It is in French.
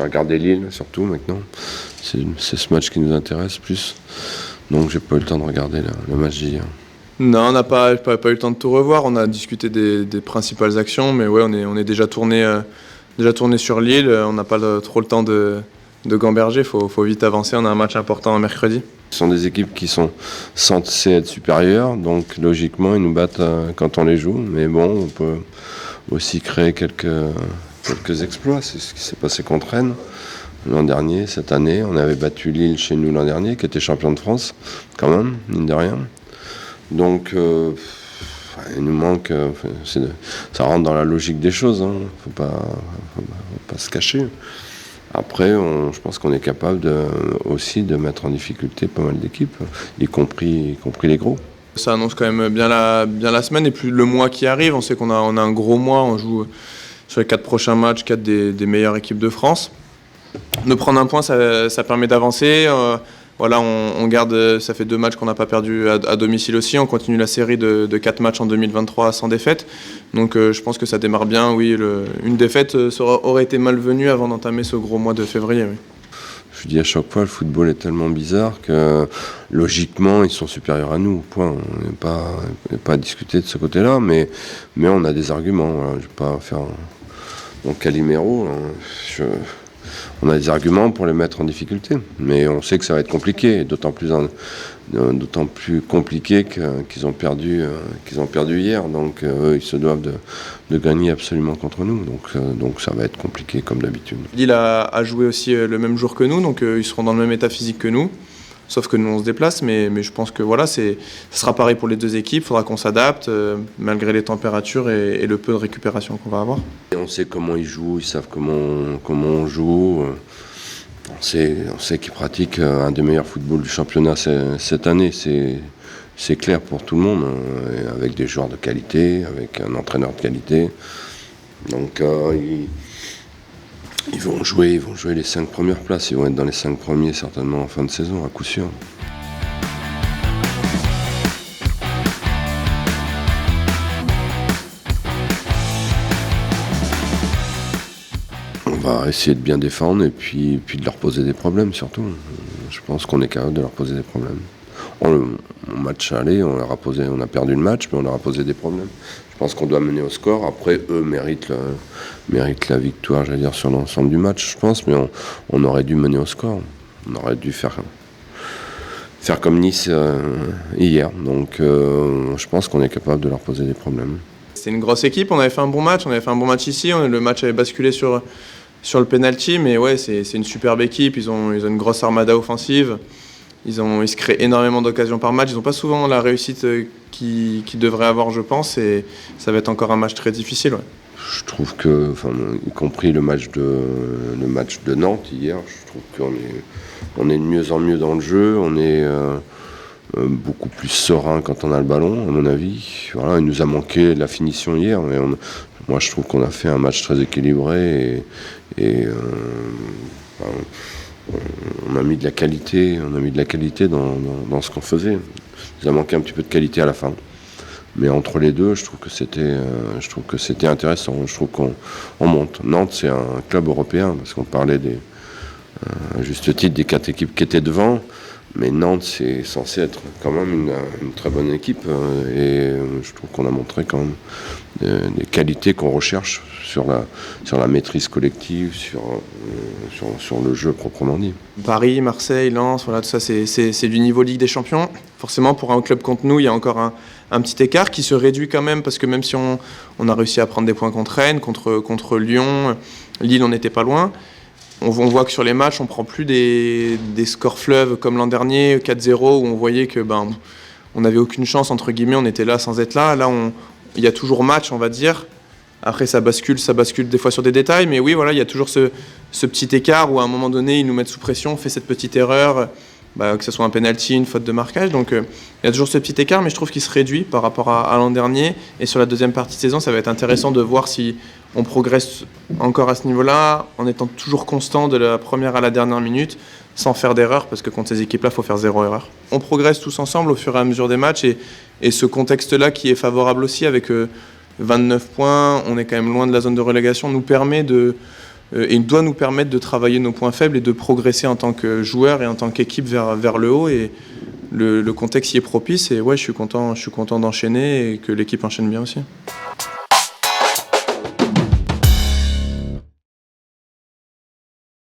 regarder Lille surtout maintenant. C'est ce match qui nous intéresse plus. Donc j'ai pas eu le temps de regarder le match d'hier. Non, on n'a pas eu le temps de tout revoir. On a discuté des principales actions, mais ouais, on est déjà tourné sur Lille. On n'a pas trop le temps de gamberger. Faut vite avancer. On a un match important mercredi. Ce sont des équipes qui sont censées être supérieures, donc logiquement ils nous battent quand on les joue. Mais bon, on peut aussi créer quelques exploits. C'est ce qui s'est passé contre Rennes l'an dernier, cette année. On avait battu Lille chez nous l'an dernier, qui était champion de France, quand même, mine de rien. Donc il nous manque, ça rentre dans la logique des choses, hein. Faut pas se cacher. Après, je pense qu'on est capable aussi de mettre en difficulté pas mal d'équipes, y compris les gros. Ça annonce quand même bien la semaine et plus le mois qui arrive. On sait qu'on a un gros mois, on joue sur les 4 prochains matchs, 4 des meilleures équipes de France. De prendre un point, ça permet d'avancer. Voilà, on garde, ça fait 2 matchs qu'on n'a pas perdu à domicile aussi. On continue la série de 4 matchs en 2023 sans défaite. Donc je pense que ça démarre bien. Oui, une défaite aurait été malvenue avant d'entamer ce gros mois de février. Oui. Je dis à chaque fois, le football est tellement bizarre que logiquement, ils sont supérieurs à nous. Point. On n'est pas à discuter de ce côté-là, mais on a des arguments. Voilà. Je ne vais pas faire mon Calimero. On a des arguments pour les mettre en difficulté, mais on sait que ça va être compliqué, d'autant plus compliqué qu'ils ont perdu hier. Donc eux, ils se doivent de gagner absolument contre nous. Donc ça va être compliqué comme d'habitude. Lille a joué aussi le même jour que nous, donc ils seront dans le même état physique que nous. Sauf que nous, on se déplace, mais je pense que voilà, ça sera pareil pour les 2 équipes. Il faudra qu'on s'adapte, malgré les températures et le peu de récupération qu'on va avoir. Et on sait comment ils jouent, ils savent comment on joue. On sait qu'ils pratiquent un des meilleurs footballs du championnat cette année. C'est clair pour tout le monde, hein, avec des joueurs de qualité, avec un entraîneur de qualité. Donc ils vont jouer les 5 premières places. Ils vont être dans les 5 premiers certainement en fin de saison, à coup sûr. On va essayer de bien défendre et puis de leur poser des problèmes surtout. Je pense qu'on est capable de leur poser des problèmes. Au match aller, on a perdu le match, mais on leur a posé des problèmes. Je pense qu'on doit mener au score. Après, eux méritent la victoire, j'allais dire, sur l'ensemble du match, je pense, mais on aurait dû mener au score. On aurait dû faire comme Nice hier. Donc, je pense qu'on est capable de leur poser des problèmes. C'était une grosse équipe, on avait fait un bon match ici, le match avait basculé sur le penalty, mais ouais, c'est une superbe équipe, ils ont une grosse armada offensive. Ils se créent énormément d'occasions par match. Ils n'ont pas souvent la réussite qu'ils devraient avoir, je pense, et ça va être encore un match très difficile. Ouais. Je trouve que, y compris le match de Nantes hier, je trouve qu'on est de mieux en mieux dans le jeu. On est beaucoup plus serein quand on a le ballon, à mon avis. Voilà, il nous a manqué la finition hier, mais moi je trouve qu'on a fait un match très équilibré et on a mis de la qualité, dans ce qu'on faisait. Il nous a manqué un petit peu de qualité à la fin. Mais entre les deux, je trouve que c'était intéressant. Je trouve qu'on monte. Nantes, c'est un club européen, parce qu'on parlait à juste titre des 4 équipes qui étaient devant. Mais Nantes, c'est censé être quand même une très bonne équipe. Et je trouve qu'on a montré quand même des qualités qu'on recherche sur la maîtrise collective, sur le jeu proprement dit. Paris, Marseille, Lens, voilà, tout ça, c'est du niveau Ligue des Champions. Forcément, pour un club contre nous, il y a encore un petit écart qui se réduit quand même, parce que même si on a réussi à prendre des points contre Rennes, contre Lyon, Lille, on n'était pas loin. On voit que sur les matchs, on prend plus des scores fleuves comme l'an dernier, 4-0, où on voyait que on n'avait aucune chance, entre guillemets, on était là sans être là. Là, il y a toujours match, on va dire. Après, ça bascule des fois sur des détails, mais oui, voilà, il y a toujours ce petit écart où à un moment donné, ils nous mettent sous pression, on fait cette petite erreur, que ce soit un penalty, une faute de marquage. Donc, il y a toujours ce petit écart, mais je trouve qu'il se réduit par rapport à l'an dernier. Et sur la deuxième partie de saison, ça va être intéressant de voir si on progresse encore à ce niveau-là, en étant toujours constant de la première à la dernière minute, sans faire d'erreur, parce que contre ces équipes-là, il faut faire 0 erreur. On progresse tous ensemble au fur et à mesure des matchs, et ce contexte-là qui est favorable aussi, avec 29 points, on est quand même loin de la zone de relégation, nous permet de et doit nous permettre de travailler nos points faibles et de progresser en tant que joueur et en tant qu'équipe vers le haut. Et le contexte y est propice. Et ouais, je suis content d'enchaîner et que l'équipe enchaîne bien aussi.